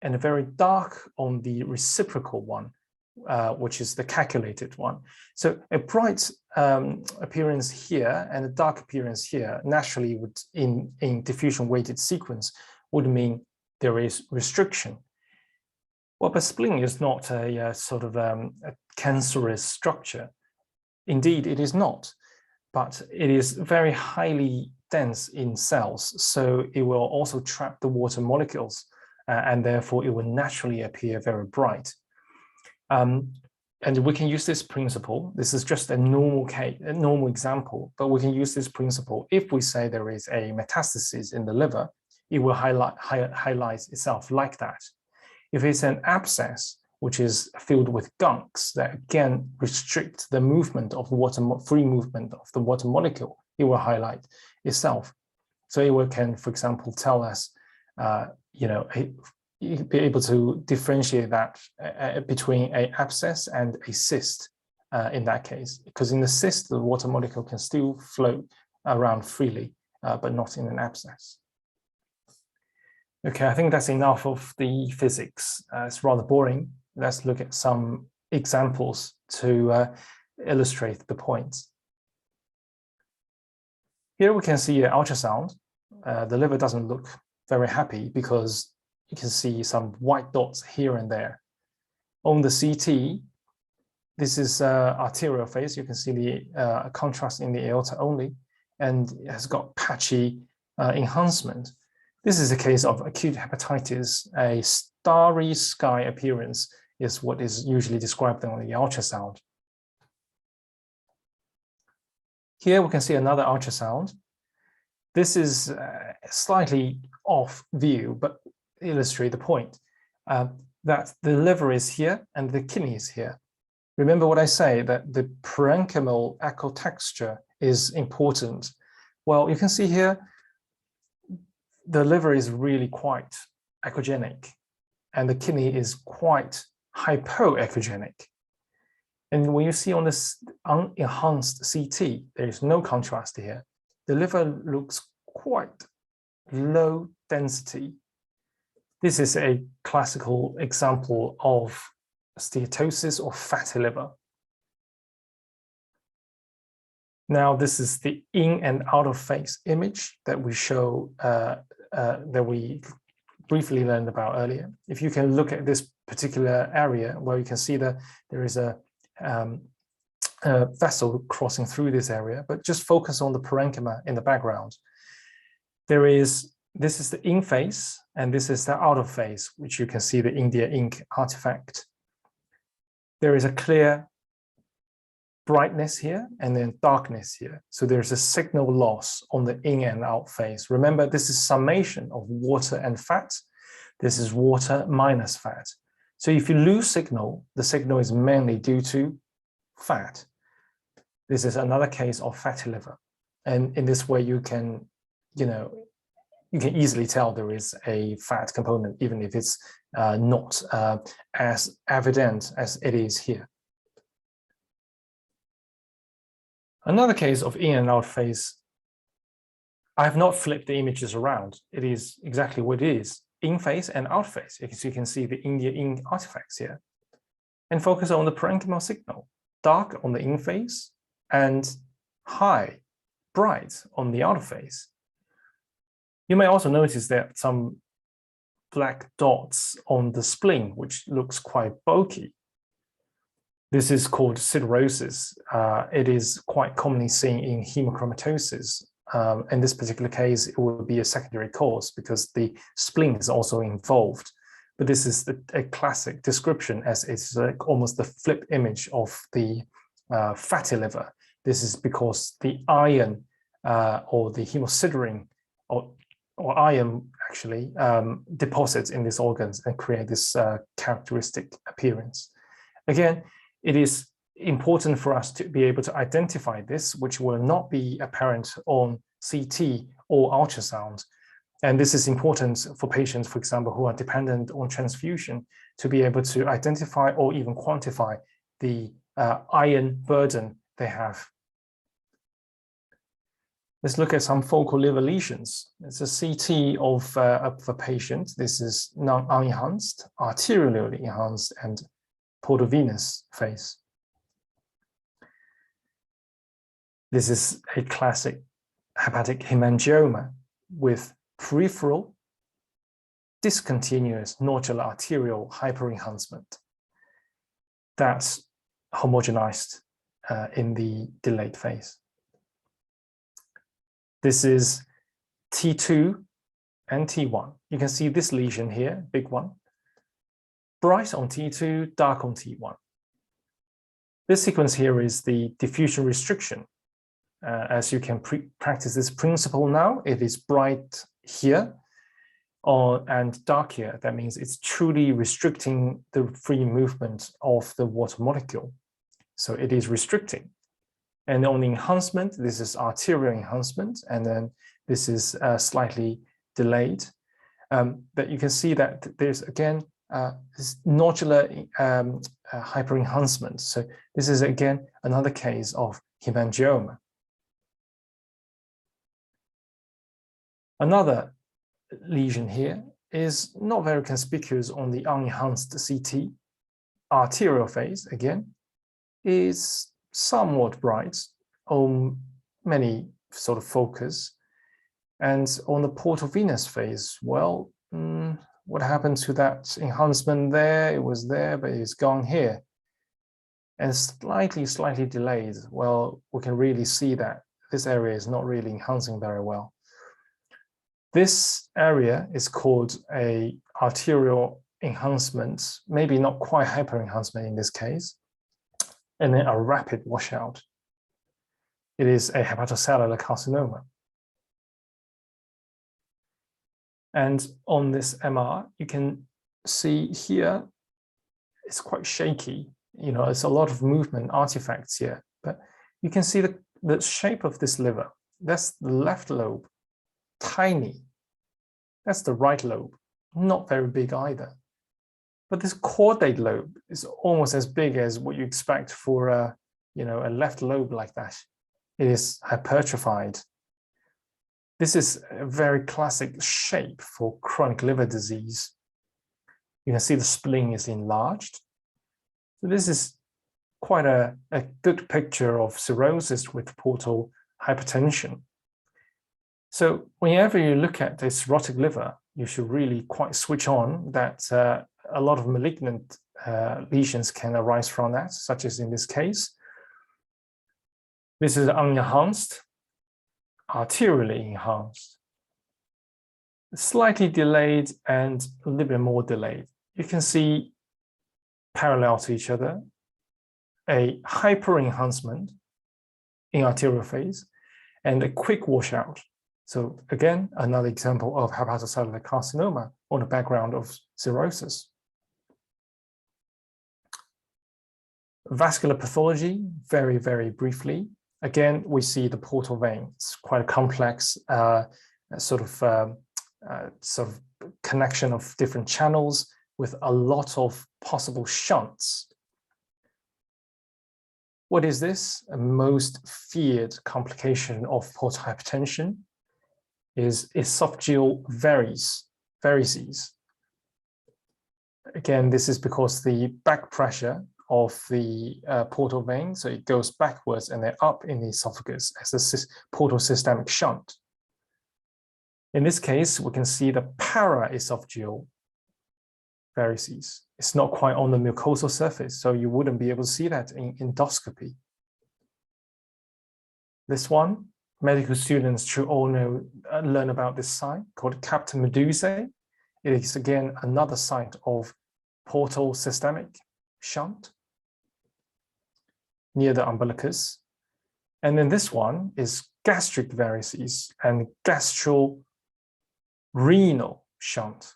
and very dark on the reciprocal one, which is the calculated one. So a bright appearance here and a dark appearance here naturally would in diffusion weighted sequence would mean there is restriction. Well, but spleen is not a sort of a cancerous structure. Indeed, it is not, but it is very highly dense in cells, so it will also trap the water molecules, and therefore it will naturally appear very bright. And we can use this principle. This is just a normal example, but we can use this principle. If we say there is a metastasis in the liver, it will highlight itself like that. If it's an abscess, which is filled with gunks that again restrict the movement of the free movement of the water molecule, it will highlight itself. So it can, for example, tell us, be able to differentiate that between an abscess and a cyst in that case, because in the cyst, the water molecule can still float around freely, but not in an abscess. Okay, I think that's enough of the physics. It's rather boring. Let's look at some examples to illustrate the points. Here we can see an ultrasound. The liver doesn't look very happy because you can see some white dots here and there. On the CT, this is arterial phase. You can see the contrast in the aorta only, and it has got patchy enhancement. This is a case of acute hepatitis. A starry sky appearance is what is usually described on the ultrasound. Here we can see another ultrasound. This is a slightly off view, but illustrate the point that the liver is here and the kidney is here. Remember what I say, that the parenchymal echo texture is important. Well, you can see here, the liver is really quite echogenic and the kidney is quite hypoechogenic. And when you see on this enhanced CT, there is no contrast here. The liver looks quite low density. This is a classical example of steatosis or fatty liver. Now, this is the in and out of phase image that we show, that we briefly learned about earlier. If you can look at this particular area, where you can see that there is a vessel crossing through this area, but just focus on the parenchyma in the background. This is the in phase, and this is the out of phase, which you can see the India ink artifact. There is a clear brightness here and then darkness here. So there's a signal loss on the in and out phase. Remember, this is summation of water and fat. This is water minus fat. So if you lose signal, the signal is mainly due to fat. This is another case of fatty liver. And in this way, you can easily tell there is a fat component, even if it's not as evident as it is here. Another case of in and out phase, I have not flipped the images around. It is exactly what it is, in phase and out phase. So you can see the India ink artifacts here. And focus on the parenchymal signal, dark on the in phase and high, bright on the out phase. You may also notice that some black dots on the spleen, which looks quite bulky. This is called siderosis. It is quite commonly seen in hemochromatosis. In this particular case, it will be a secondary cause because the spleen is also involved. But this is a classic description, as it's like almost the flip image of the fatty liver. This is because the iron or the hemosiderin or iron actually deposits in these organs and create this characteristic appearance. Again, it is important for us to be able to identify this, which will not be apparent on CT or ultrasound. And this is important for patients, for example, who are dependent on transfusion, to be able to identify or even quantify the iron burden they have. Let's look at some focal liver lesions. It's a CT of a patient. This is non-enhanced, arterially enhanced, and portovenous phase. This is a classic hepatic hemangioma with peripheral discontinuous nodular arterial hyperenhancement that's homogenized in the delayed phase. This is T2 and T1. You can see this lesion here, big one, bright on T2, dark on T1. This sequence here is the diffusion restriction. As you can practice this principle now, it is bright here and dark here. That means it's truly restricting the free movement of the water molecule. So it is restricting. And on the enhancement, this is arterial enhancement, and then this is slightly delayed. But you can see that there's again this nodular hyperenhancement. So this is again another case of hemangioma. Another lesion here is not very conspicuous on the unenhanced CT. Arterial phase, again, is somewhat bright on many sort of focus. And on the portovenous phase, well, what happened to that enhancement there? It was there, but it's gone here. And slightly delayed. Well, we can really see that this area is not really enhancing very well. This area is called a arterial enhancement, maybe not quite hyper-enhancement in this case, and then a rapid washout. It is a hepatocellular carcinoma. And on this MR, you can see here, it's quite shaky. You know, there's a lot of movement artifacts here, but you can see the shape of this liver. That's the left lobe, tiny. That's the right lobe, not very big either. But this caudate lobe is almost as big as what you expect for a left lobe like that. It is hypertrophied. This is a very classic shape for chronic liver disease. You can see the spleen is enlarged. So this is quite a good picture of cirrhosis with portal hypertension. So whenever you look at a cirrhotic liver, you should really quite switch on that a lot of malignant lesions can arise from that, such as in this case. This is unenhanced, arterially enhanced, slightly delayed and a little bit more delayed. You can see parallel to each other, a hyper-enhancement in arterial phase and a quick washout. So again, another example of hepatocellular carcinoma on the background of cirrhosis. Vascular pathology, very, very briefly. Again, we see the portal vein. It's quite a complex sort of connection of different channels with a lot of possible shunts. What is this? A most feared complication of portal hypertension is esophageal varices. Again, this is because the back pressure of the portal vein, so it goes backwards and then up in the esophagus as a portal systemic shunt. In this case, we can see the paraesophageal varices. It's not quite on the mucosal surface, so you wouldn't be able to see that in endoscopy. This one, medical students should all learn about this site called capta medusae. It is again another site of portal systemic shunt near the umbilicus. And then this one is gastric varices and gastrorenal shunt.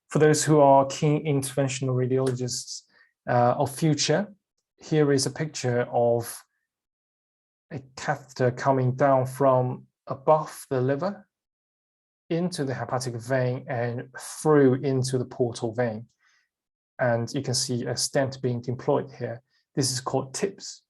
For those who are keen interventional radiologists of future, here is a picture of a catheter coming down from above the liver into the hepatic vein and through into the portal vein. And you can see a stent being deployed here. This is called TIPS,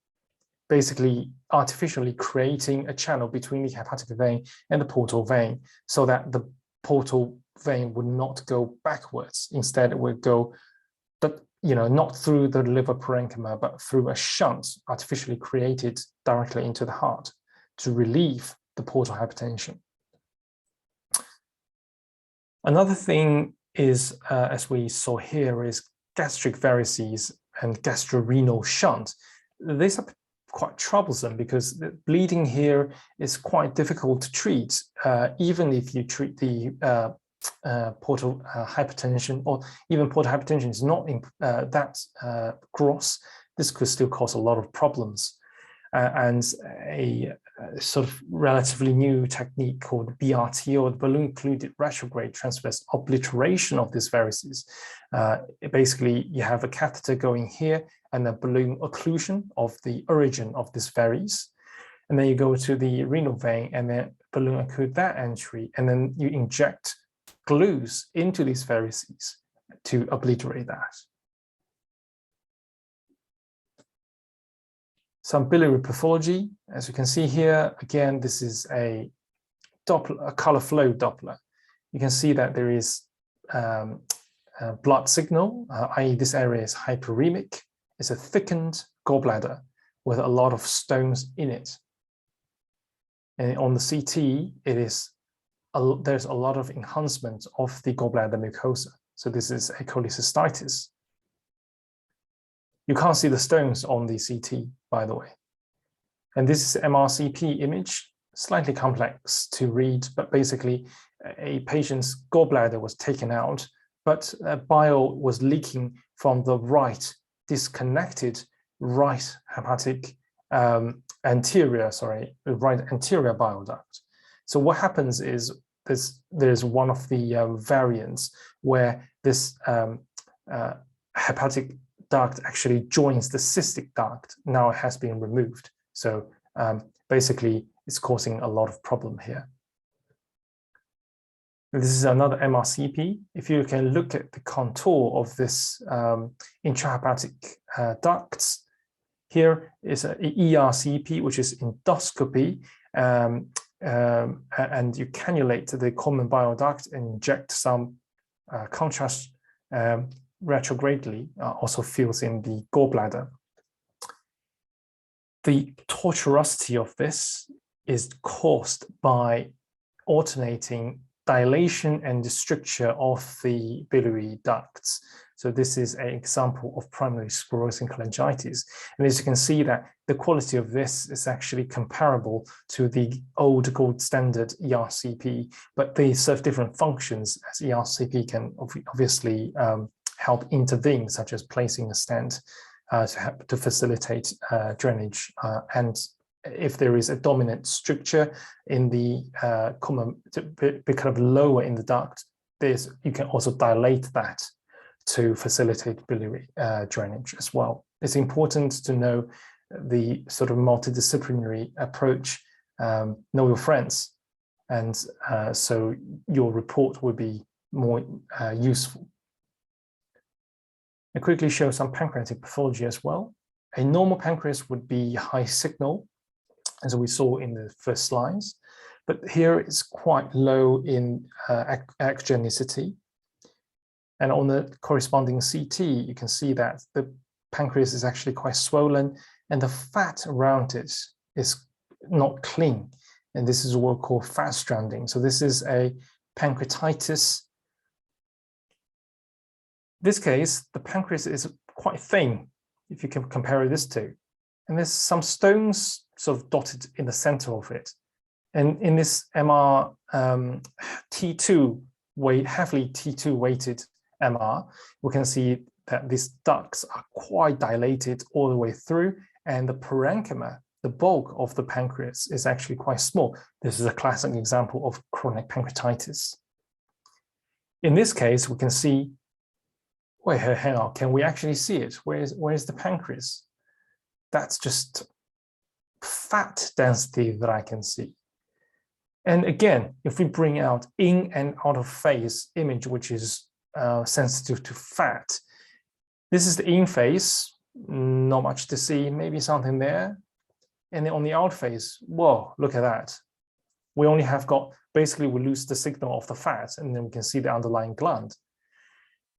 basically artificially creating a channel between the hepatic vein and the portal vein so that the portal vein would not go backwards. Instead, it would go, not through the liver parenchyma, but through a shunt artificially created directly into the heart to relieve the portal hypertension. Another thing is, as we saw here, is gastric varices and gastrorenal shunt. These are quite troublesome because the bleeding here is quite difficult to treat, even if you treat the portal hypertension, or even portal hypertension is not that gross. This could still cause a lot of problems. And a sort of relatively new technique called BRT, or the balloon-occluded retrograde transverse obliteration of these varices. Basically, you have a catheter going here and a balloon occlusion of the origin of this varice. And then you go to the renal vein and then balloon occlude that entry, and then you inject glues into these varices to obliterate that. Some biliary pathology, as you can see here, again, this is a Doppler, a color flow Doppler. You can see that there is blood signal, i.e. this area is hyperemic. It's a thickened gallbladder with a lot of stones in it. And on the CT, there's a lot of enhancement of the gallbladder mucosa. So this is a cholecystitis. You can't see the stones on the CT, by the way. And this is MRCP image. slightly complex to read, but basically a patient's gallbladder was taken out, but bile was leaking from the right disconnected right hepatic anterior bile duct. So what happens is there's one of the variants where this hepatic duct actually joins the cystic duct. Now it has been removed. So basically it's causing a lot of problem here. This is another MRCP. If you can look at the contour of this intrahepatic ducts, here is an ERCP, which is endoscopy, and you cannulate the common bile duct and inject some contrast retrogradely, also fills in the gallbladder. The tortuosity of this is caused by alternating dilation and stricture of the biliary ducts. So this is an example of primary sclerosing cholangitis. And as you can see that the quality of this is actually comparable to the old gold standard ERCP, but they serve different functions, as ERCP can obviously help intervene, such as placing a stent to facilitate drainage. And if there is a dominant stricture in the common, kind of lower in the duct, you can also dilate that to facilitate biliary drainage as well. It's important to know the sort of multidisciplinary approach, know your friends, and so your report will be more useful. I quickly show some pancreatic pathology as well. A normal pancreas would be high signal, as we saw in the first slides, but here it's quite low in ectogenicity. And on the corresponding CT, you can see that the pancreas is actually quite swollen and the fat around it is not clean. And this is what we call fat stranding. So this is a pancreatitis. In this case, the pancreas is quite thin, if you can compare this to. And there's some stones sort of dotted in the center of it. And in this MR T2 weight, heavily T2 weighted MR, we can see that these ducts are quite dilated all the way through, and the parenchyma, the bulk of the pancreas, is actually quite small. This is a classic example of chronic pancreatitis. In this case, we can see, wait, hang on, can we actually see it? Where is the pancreas? That's just fat density that I can see. And again, if we bring out in and out of phase image, which is sensitive to fat, this is the in phase, not much to see, maybe something there. And then on the out phase, whoa, look at that. We only have got, basically we lose the signal of the fat, and then we can see the underlying gland.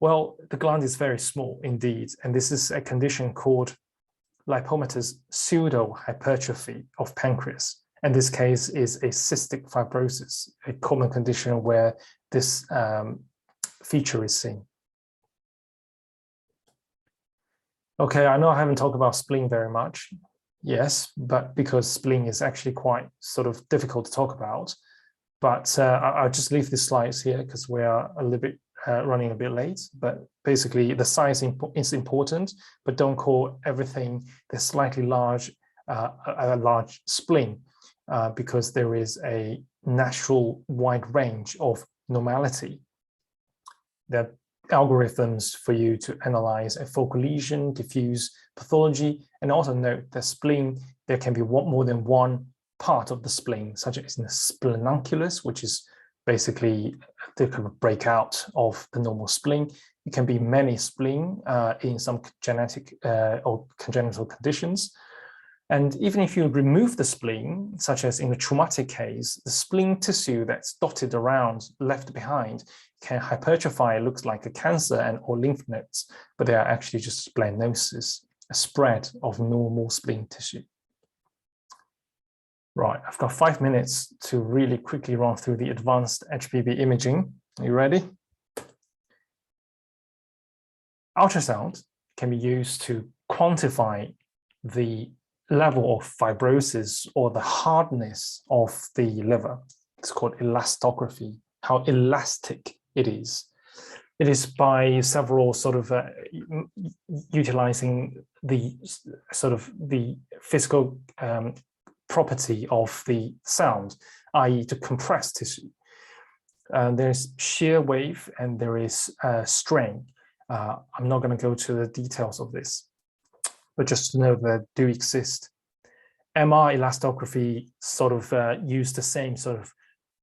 Well, the gland is very small indeed, and this is a condition called lipomatous pseudo-hypertrophy of pancreas. And this case is a cystic fibrosis, a common condition where this feature is seen. Okay, I know I haven't talked about spleen very much. Yes, but because spleen is actually quite sort of difficult to talk about. But I'll just leave the slides here because we are a little bit running a bit late. But basically, the size is important, but don't call everything the slightly large a large spleen because there is a natural wide range of normality. There are algorithms for you to analyze a focal lesion, diffuse pathology, and also note that spleen, there can be more than one part of the spleen, such as in the splenunculus, which is basically the kind of breakout of the normal spleen. It can be many spleen in some genetic or congenital conditions. And even if you remove the spleen, such as in a traumatic case, the spleen tissue that's dotted around, left behind, can hypertrophy. It looks like a cancer and or lymph nodes, but they are actually just splenosis, a spread of normal spleen tissue. Right, I've got 5 minutes to really quickly run through the advanced HPB imaging. Are you ready? Ultrasound can be used to quantify the level of fibrosis or the hardness of the liver. It's called elastography, how elastic it is. It is by several sort of utilizing the sort of the physical property of the sound, i.e. to compress tissue. There's shear wave and there is strain. I'm not going to go to the details of this, but just to know that do exist. MR elastography sort of use the same sort of,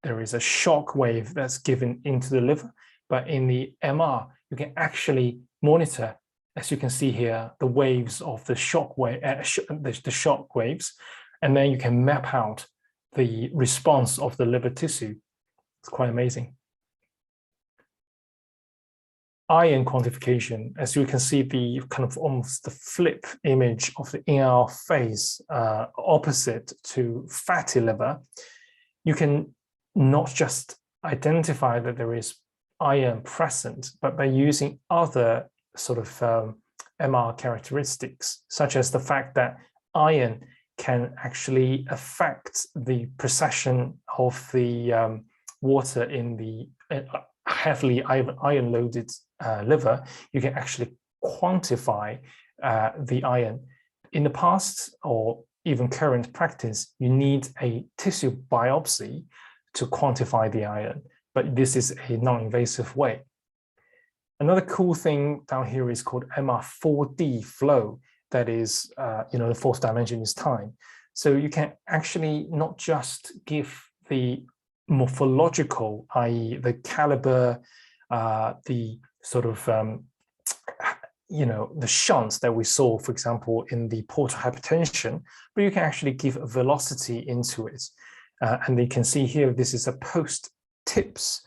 there is a shock wave that's given into the liver, but in the MR, you can actually monitor, as you can see here, the waves of the shock wave, the shock waves, and then you can map out the response of the liver tissue. It's quite amazing. Iron quantification, as you can see, the kind of almost the flip image of the in-our face opposite to fatty liver, you can not just identify that there is iron present, but by using other sort of MR characteristics, such as the fact that iron can actually affect the precession of the water in the heavily iron-loaded liver. You can actually quantify the iron. In the past, or even current practice, you need a tissue biopsy to quantify the iron, but this is a non-invasive way. Another cool thing down here is called MR4D flow. That is, the fourth dimension is time. So you can actually not just give the morphological, i.e. the caliber, the sort of, the shunts that we saw, for example, in the portal hypertension, but you can actually give a velocity into it. And you can see here, this is a post-TIPS,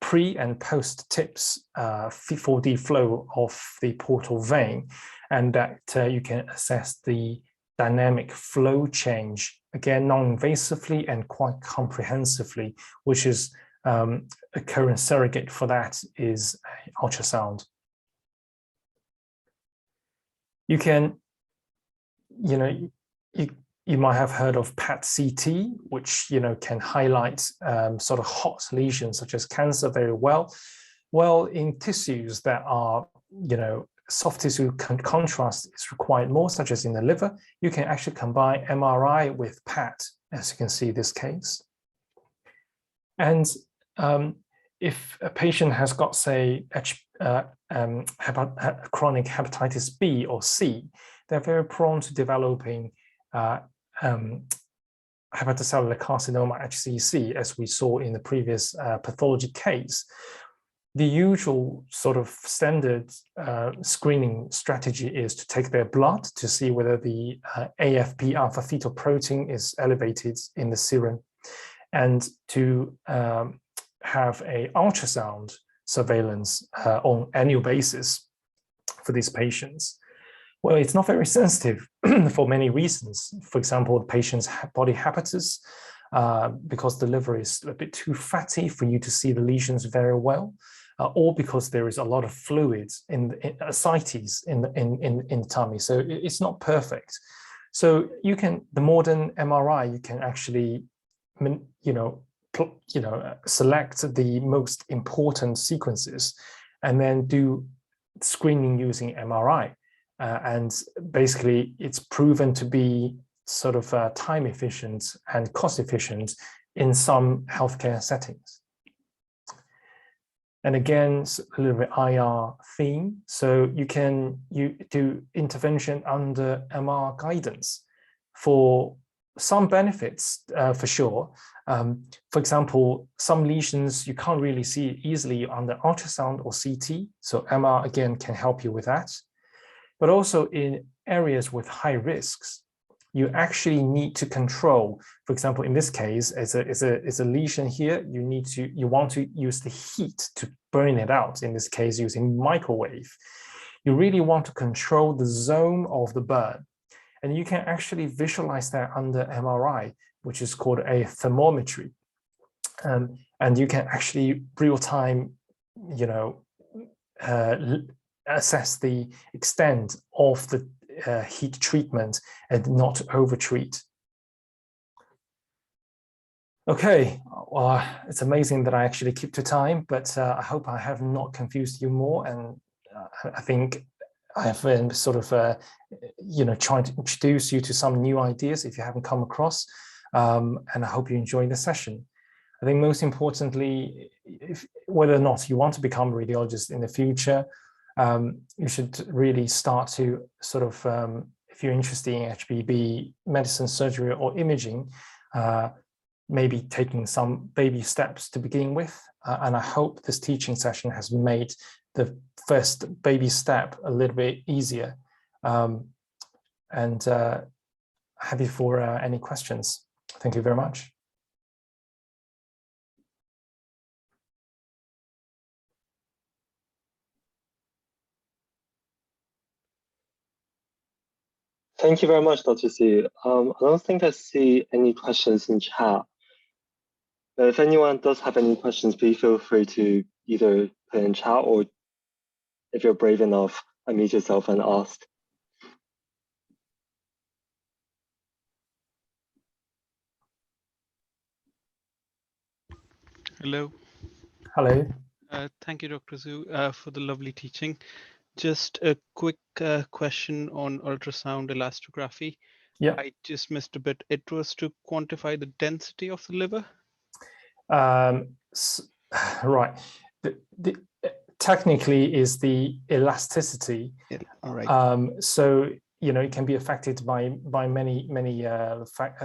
pre and post-TIPS 4D flow of the portal vein, and that you can assess the dynamic flow change, again, non-invasively and quite comprehensively, which is a current surrogate for that is ultrasound. You can, you might have heard of PET-CT, which can highlight sort of hot lesions such as cancer very well. Well, in tissues that are, soft tissue contrast is required more, such as in the liver, you can actually combine MRI with PET, as you can see this case. And if a patient has got, say, chronic hepatitis B or C, they're very prone to developing hepatocellular carcinoma, HCC, as we saw in the previous pathology case. The usual sort of standard screening strategy is to take their blood to see whether the AFP alpha fetoprotein is elevated in the serum, and to have an ultrasound surveillance on annual basis for these patients. Well, it's not very sensitive for many reasons. For example, the patient's body habitus, because the liver is a bit too fatty for you to see the lesions very well, or because there is a lot of fluids in ascites in the tummy. So it's not perfect. So you can, the modern MRI, you can actually, select the most important sequences and then do screening using MRI. And basically, it's proven to be sort of time efficient and cost efficient in some healthcare settings. And again, a little bit IR theme. So you do intervention under MR guidance for some benefits, for sure. For example, some lesions you can't really see easily under ultrasound or CT. So MR again can help you with that. But also in areas with high risks, you actually need to control. For example, in this case, as a lesion here, you want to use the heat to burn it out. In this case, using microwave. You really want to control the zone of the burn, and you can actually visualize that under MRI, which is called a thermometry, and you can actually real time, assess the extent of the heat treatment and not over-treat. Okay, well, it's amazing that I actually keep to time, but I hope I have not confused you more. And I think I have been sort of, trying to introduce you to some new ideas if you haven't come across. And I hope you enjoy the session. I think most importantly, whether or not you want to become a radiologist in the future, you should really start to sort of, if you're interested in HPB, medicine, surgery, or imaging, maybe taking some baby steps to begin with. And I hope this teaching session has made the first baby step a little bit easier. And happy for any questions. Thank you very much. Thank you very much, Dr. Su. I don't think I see any questions in chat. But if anyone does have any questions, please feel free to either put in chat or if you're brave enough, unmute yourself and ask. Hello. Hello. Thank you, Dr. Su, for the lovely teaching. Just a quick question on ultrasound elastography. Yeah. I just missed a bit. It was to quantify the density of the liver? Right. Technically is the elasticity. Yeah. All right. So, it can be affected by many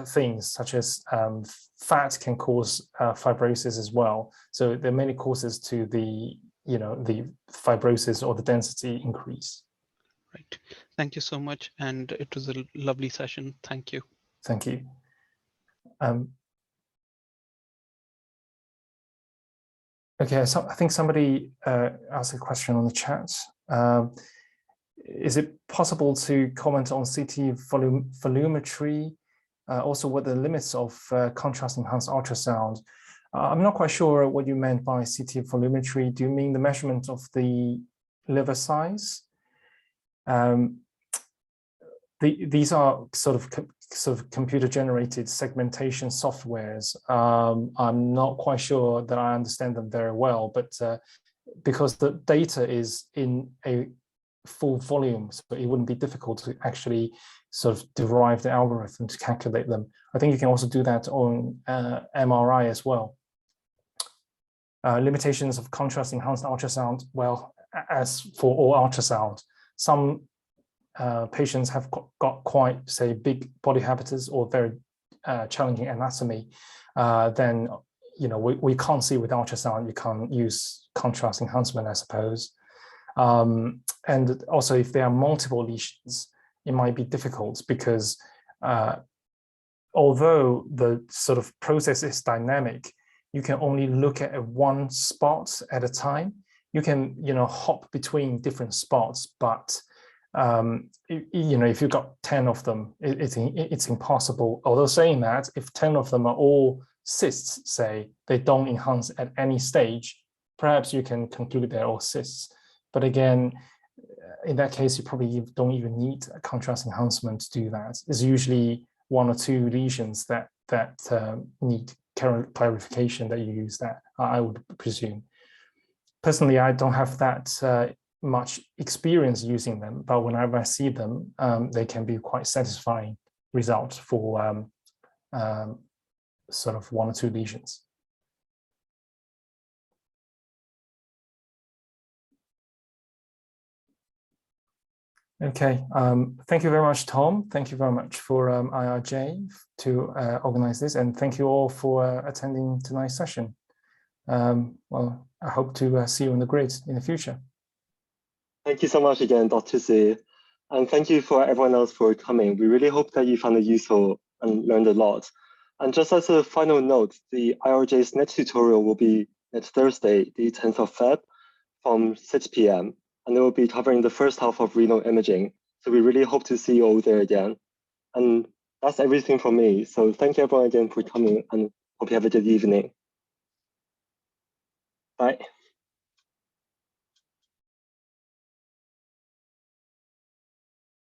things, such as fat can cause fibrosis as well. So there are many causes to the fibrosis or the density increase. Right. Thank you so much. And it was a lovely session. Thank you. Thank you. Okay, so I think somebody asked a question on the chat. Is it possible to comment on CT volumetry? Also, what the limits of contrast enhanced ultrasound? I'm not quite sure what you meant by CT volumetry. Do you mean the measurement of the liver size? These are sort of computer-generated segmentation softwares. I'm not quite sure that I understand them very well, but because the data is in a full volume, so it wouldn't be difficult to actually sort of derive the algorithm to calculate them. I think you can also do that on MRI as well. Limitations of contrast enhanced ultrasound. Well, as for all ultrasound, some patients have got quite, say, big body habitus or very challenging anatomy. Then, we can't see with ultrasound. You can't use contrast enhancement, I suppose. And also, if there are multiple lesions, it might be difficult because although the sort of process is dynamic, you can only look at one spot at a time. You can, hop between different spots, but if you've got 10 of them, it's impossible. Although saying that, if 10 of them are all cysts, say, they don't enhance at any stage, perhaps you can conclude they're all cysts. But again, in that case, you probably don't even need a contrast enhancement to do that. It's usually one or two lesions that need clarification that you use that, I would presume. Personally, I don't have that much experience using them, but whenever I see them, they can be quite satisfying results for sort of one or two lesions. Okay, thank you very much, Tom. Thank you very much for IRJ to organize this, and thank you all for attending tonight's session. Well, I hope to see you on the grid in the future. Thank you so much again, Dr. Su. And thank you for everyone else for coming. We really hope that you found it useful and learned a lot. And just as a final note, the IRJ's next tutorial will be next Thursday, the 10th of Feb, from 6 p.m. And it will be covering the first half of renal imaging. So we really hope to see you all there again. And that's everything from me. So thank you everyone again for coming and hope you have a good evening. Bye.